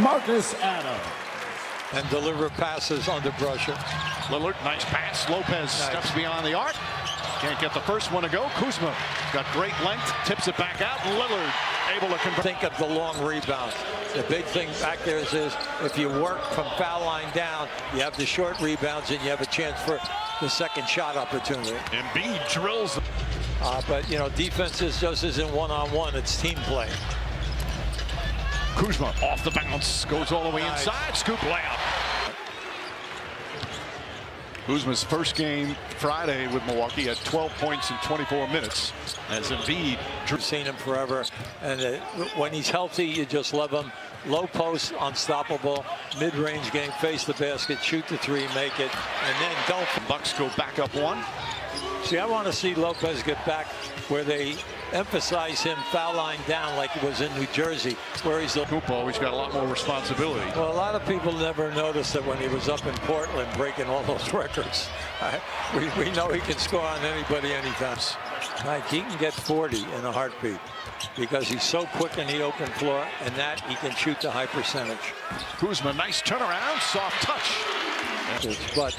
Marcus Adams. And deliver passes under pressure. Lillard, nice pass. Lopez steps beyond the arc. Can't get the first one to go. Kuzma got great length, tips it back out. Lillard able to convert. Think of the long rebound. The big thing back there is if you work from foul line down, you have the short rebounds and you have a chance for the second shot opportunity. Embiid drills. But, you know, defense just isn't one-on-one. It's team play. Kuzma off the bounce, goes all the way inside, scoop layup. Kuzma's first game Friday with Milwaukee had 12 points in 24 minutes as Embiid. I've seen him forever, and when he's healthy, you just love him. Low post, unstoppable, mid-range game, face the basket, shoot the three, make it, and then don't. Bucks go back up one. See, I want to see Lopez get back where they emphasize him foul line down like it was in New Jersey, where he's always got a lot more responsibility. Well, a lot of people never noticed that when he was up in Portland breaking all those records. We know he can score on anybody anytime. Like, he can get 40 in a heartbeat because he's so quick in the open floor, and that he can shoot the high percentage. Kuzma, nice turnaround, soft touch. But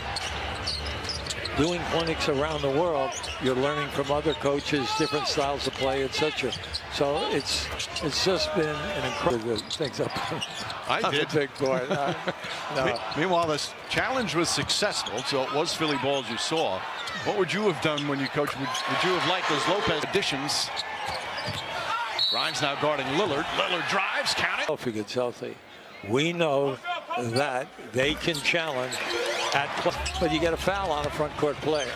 doing clinics around the world, you're learning from other coaches, different styles of play, etc. So it's just been an incredible things up. I did. A big boy. No. Meanwhile, this challenge was successful, so it was Philly ball as you saw. What would you have done when you coached? Would you have liked those Lopez additions? Grimes now guarding Lillard. Lillard drives, count it. If he gets healthy, we know that they can challenge at play, but you get a foul on a front court player.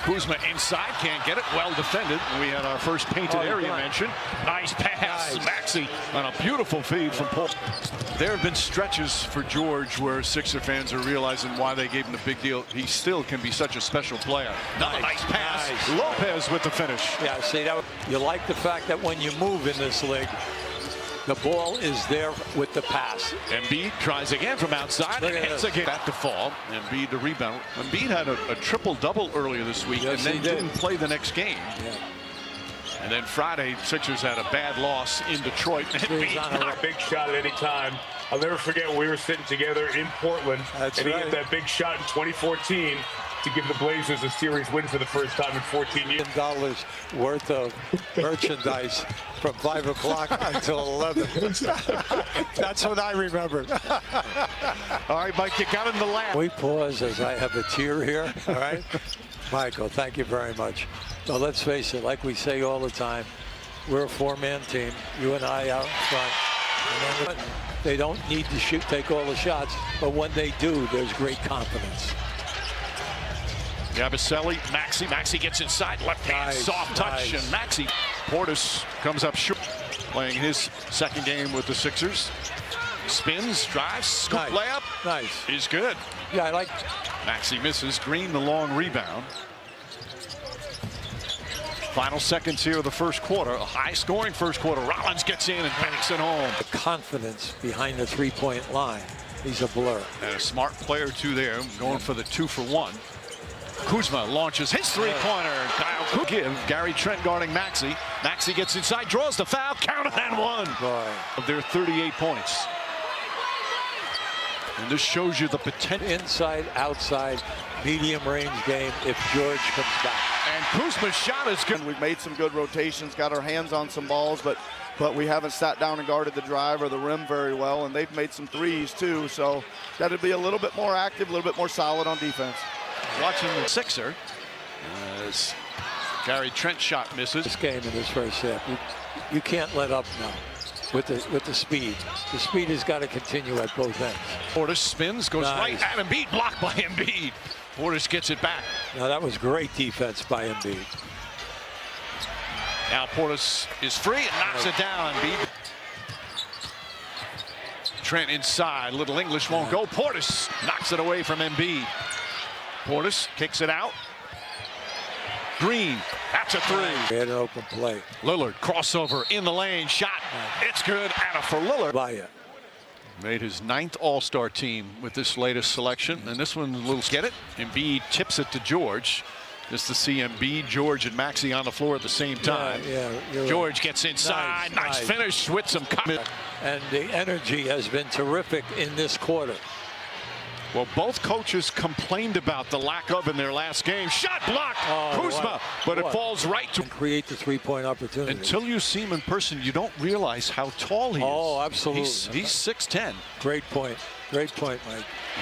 Kuzma inside, can't get it, well defended. We had our first painted area mention. Nice pass, Maxey on a beautiful feed from Paul. There have been stretches for George where Sixer fans are realizing why they gave him the big deal. He still can be such a special player. Another nice pass. Lopez with the finish. Yeah, see, you like the fact that when you move in this league, the ball is there with the pass. Embiid tries again from outside and hits again. Back to fall. Embiid to rebound. Embiid had a triple-double earlier this week and then didn't play the next game. Yeah. And then Friday, Sixers had a bad loss in Detroit. A big shot at any time. I'll never forget when we were sitting together in Portland. That's and he hit that big shot in 2014 to give the Blazers a series win for the first time in 14 years. $10 worth of merchandise from 5 o'clock until 11. That's what I remember. All right, Mike, you got in the lap. We pause as I have a tear here. All right, Michael, thank you very much. So let's face it, like we say all the time, we're a four-man team. You and I out in front. And then they don't need to take all the shots, but when they do, there's great confidence. Yabusele, Maxey gets inside, left hand, soft touch, and Maxey. Portis comes up short, playing his second game with the Sixers. Spins, drives, scoop layup. Nice. He's good. Yeah, I like. Maxey misses. Green the long rebound. Final seconds here of the first quarter. A high-scoring first quarter. Rollins gets in and banks it home. The confidence behind the three-point line. He's a blur. And a smart player, too, there, going for the 2-for-1. Kuzma launches his three-pointer. Kyle Kuzma give. Gary Trent guarding Maxey. Maxey gets inside, draws the foul, counted and one. Of their 38 points. And this shows you the potential. Inside, outside, medium range game if George comes back. And Kuzma's shot is good. We've made some good rotations, got our hands on some balls, but we haven't sat down and guarded the drive or the rim very well, and they've made some threes too, so got to be a little bit more active, a little bit more solid on defense. Watching the Sixer as Gary Trent shot misses. This game in this first half, you can't let up now with the speed. The speed has got to continue at both ends. Portis spins, goes right at Embiid, blocked by Embiid. Portis gets it back. Now that was great defense by Embiid. Now Portis is free and knocks it down. Embiid. Trent inside, Little English won't go. Portis knocks it away from Embiid. Portis kicks it out. Green, that's a three. He had an open play. Lillard, crossover in the lane, shot. It's good, and a for Lillard. Made his 9th All-Star team with this latest selection, and this one a little get it. Embiid tips it to George. Just to see Embiid, George, and Maxey on the floor at the same time. Yeah, George gets inside. Nice finish with some comment. And the energy has been terrific in this quarter. Well, both coaches complained about the lack of in their last game. Shot blocked, Kuzma, but it falls right to create the three-point opportunity. Until you see him in person, you don't realize how tall he is. Oh, absolutely. He's 6'10". Great point, Mike.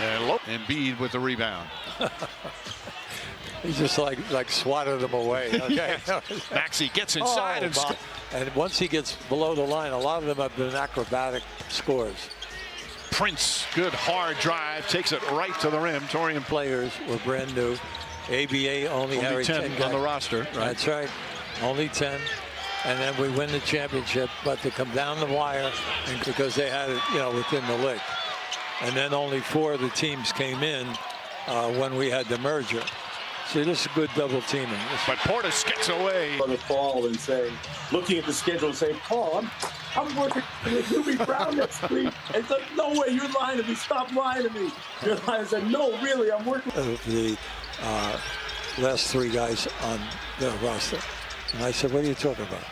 And Embiid with the rebound. He just like swatted them away. Okay. Maxey gets inside and once he gets below the line, a lot of them have been acrobatic scores. Prince, good hard drive, takes it right to the rim. Torian Players were brand new. ABA only had 10 guys on the roster. Right. That's right, only 10. And then we win the championship, but to come down the wire, and because they had it, within the league. And then only 4 of the teams came in when we had the merger. See, this is good double teaming. But Portis gets away. On the call and saying, looking at the schedule and saying, Paul, I'm working with Hubie Brown next week. It's like, no way, you're lying to me. Stop lying to me. You're lying. I said, no, really, I'm working. The last 3 guys on the roster. And I said, what are you talking about?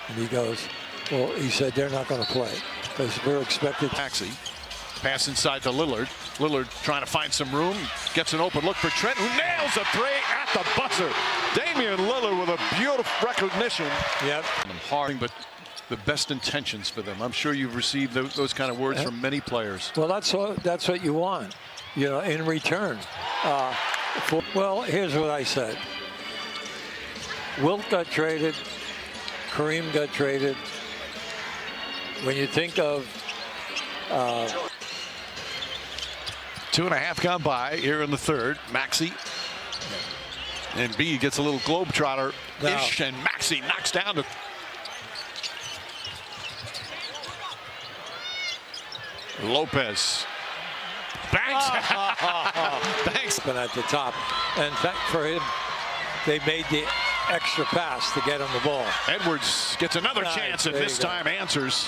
And he goes, well, he said, they're not going to play because we're expected. Maxey. Pass inside to Lillard. Lillard trying to find some room. Gets an open look for Trent, who nails a 3 at the buzzer. Damian Lillard with a beautiful recognition. Yep. Hard, but the best intentions for them. I'm sure you've received those kind of words from many players. Well, that's what you want, in return. Well, here's what I said. Wilt got traded. Kareem got traded. When you think of 2.5 gone by here in the third. Maxey. And B gets a little globetrotter-ish, and Maxey knocks down to Lopez. Banks. Banks. Been at the top. And for him, they made the extra pass to get him the ball. Edwards gets another chance, and this time answers.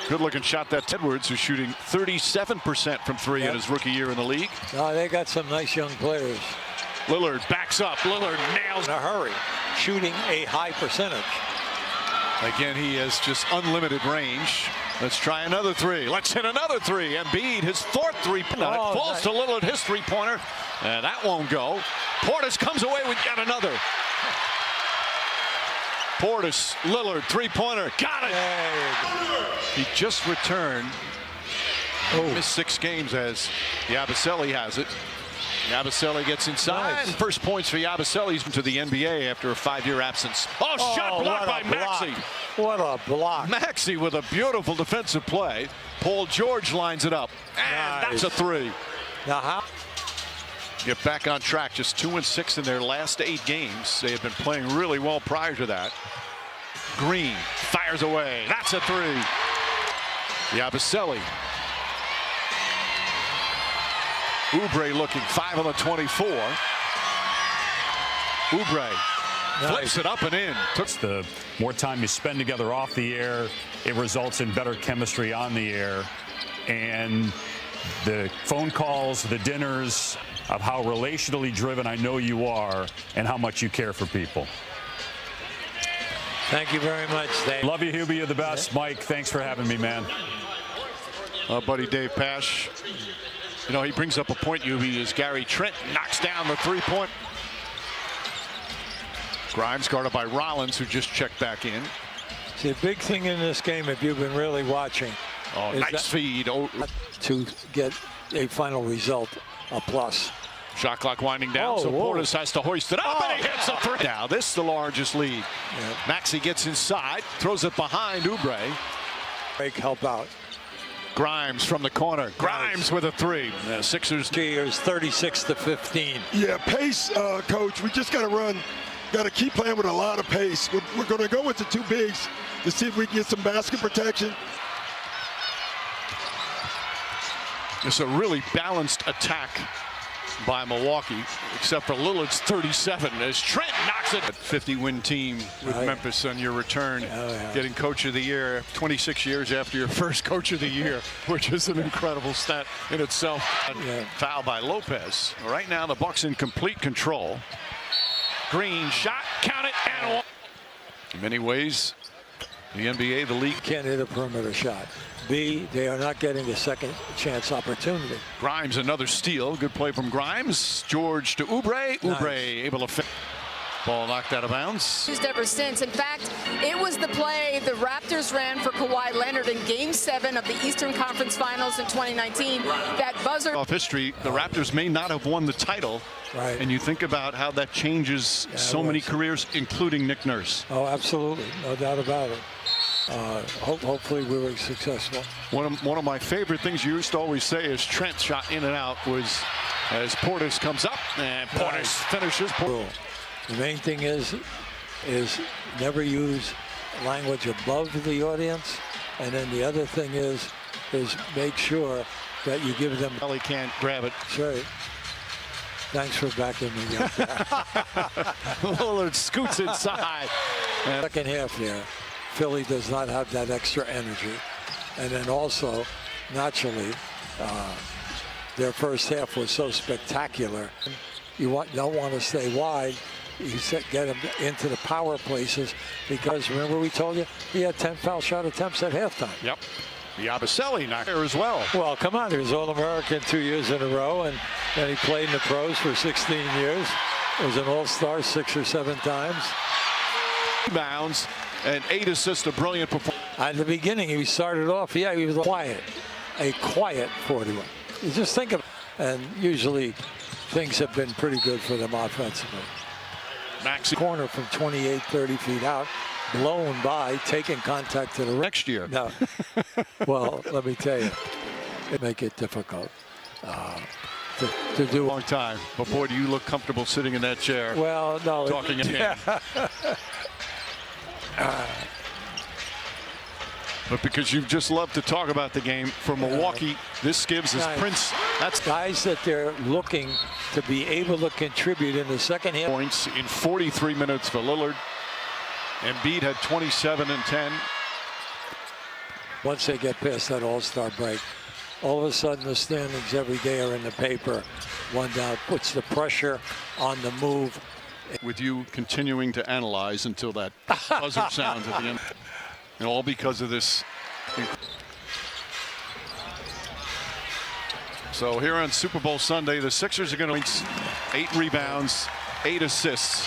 Good looking shot that Edwards, who's shooting 37% from 3 in his rookie year in the league. Oh, they got some nice young players. Lillard backs up. Lillard nails in a hurry, shooting a high percentage. Again, he has just unlimited range. Let's try another 3. Let's hit another 3. Embiid, his 4th 3-pointer. Falls to Lillard, his 3-pointer. And that won't go. Portis comes away with yet another. Portis, Lillard, 3-pointer. Got it. He just returned. Missed 6 games as Yabusele has it. Yabusele gets inside. Nice. First points for Yabusele. He's to the NBA after a 5-year absence. Shot blocked by Maxey. What a block. Maxey with a beautiful defensive play. Paul George lines it up. And that's a 3. Now how? Get back on track. Just 2-6 in their last 8 games. They have been playing really well prior to that. Green fires away. That's a 3. Yabusele. Oubre looking 5 on the 24. Oubre flips it up and in. The more time you spend together off the air, it results in better chemistry on the air. And the phone calls, the dinners, of how relationally driven I know you are and how much you care for people. Thank you very much, Dave. Love you, Hubie. You're the best. Mike, thanks for having me, man. Buddy Dave Pash. He brings up a point, Hubie, as Gary Trent knocks down the 3-point. Grimes guarded by Rollins, who just checked back in. See, the big thing in this game, if you've been really watching, is nice feed. To get a final result, a plus. Shot clock winding down, so Portis has to hoist it up, and he hits a 3. Now, this is the largest lead. Maxey gets inside, throws it behind Oubre. Help out. Grimes from the corner. Grimes with a 3. The Sixers. Cheers, 36-15. Yeah, pace, coach. We just got to run. Got to keep playing with a lot of pace. We're going to go with the 2 bigs to see if we can get some basket protection. It's a really balanced attack by Milwaukee, except for Lillard's 37, as Trent knocks it. 50-win team with Memphis on your return, getting Coach of the Year 26 years after your first Coach of the Year, which is an incredible stat in itself. Foul by Lopez. Right now, the Bucks in complete control. Green shot, count it, and one. In many ways, the NBA, the league Can't hit a perimeter shot. B, they are not getting a second chance opportunity. Grimes, another steal. Good play from Grimes. George to Oubre. Nice. Oubre able to fit. Ball knocked out of bounds. Used ever since. In fact, it was the play the Raptors ran for Kawhi Leonard in Game 7 of the Eastern Conference Finals in 2019. That buzzer. Off history, the Raptors may not have won the title. Right. And you think about how that changes so many careers, including Nick Nurse. Oh, absolutely. No doubt about it. Hopefully we were successful. One of my favorite things you used to always say is Trent shot in and out was as Portis comes up and Portis finishes. The main thing is never use language above the audience, and then the other thing is make sure that you give them. Well, he can't grab it. Sure. Thanks for backing me up there. Lillard scoots inside. Second half there, Philly does not have that extra energy, and then also naturally their first half was so spectacular. You don't want to stay wide. You get him into the power places because remember we told you he had 10 foul shot attempts at halftime. Yep. Yabusele not there as well. Well, come on, he was All-American 2 years in a row, and then he played in the pros for 16 years. Was an All-Star 6 or 7 times. Rebounds and 8 assists, a brilliant performance. At the beginning, he started off, he was quiet, a quiet 41. You just think of it, and usually things have been pretty good for them offensively. Maxi Corner from 28, 30 feet out, blown by, taking contact to the rim. Next year. No. Well, let me tell you, it make it difficult to do. A long time. But boy, do you look comfortable sitting in that chair. Well, no. Talking again. But because you just love to talk about the game for Milwaukee, this gives us Prince. That's guys that they're looking to be able to contribute in the second half. Points in 43 minutes for Lillard. Embiid had 27 and 10. Once they get past that All-Star break, all of a sudden the standings every day are in the paper. One down puts the pressure on the move. With you continuing to analyze until that buzzer sounds at the end. And all because of this. So here on Super Bowl Sunday, the Sixers are going to 8 rebounds, 8 assists.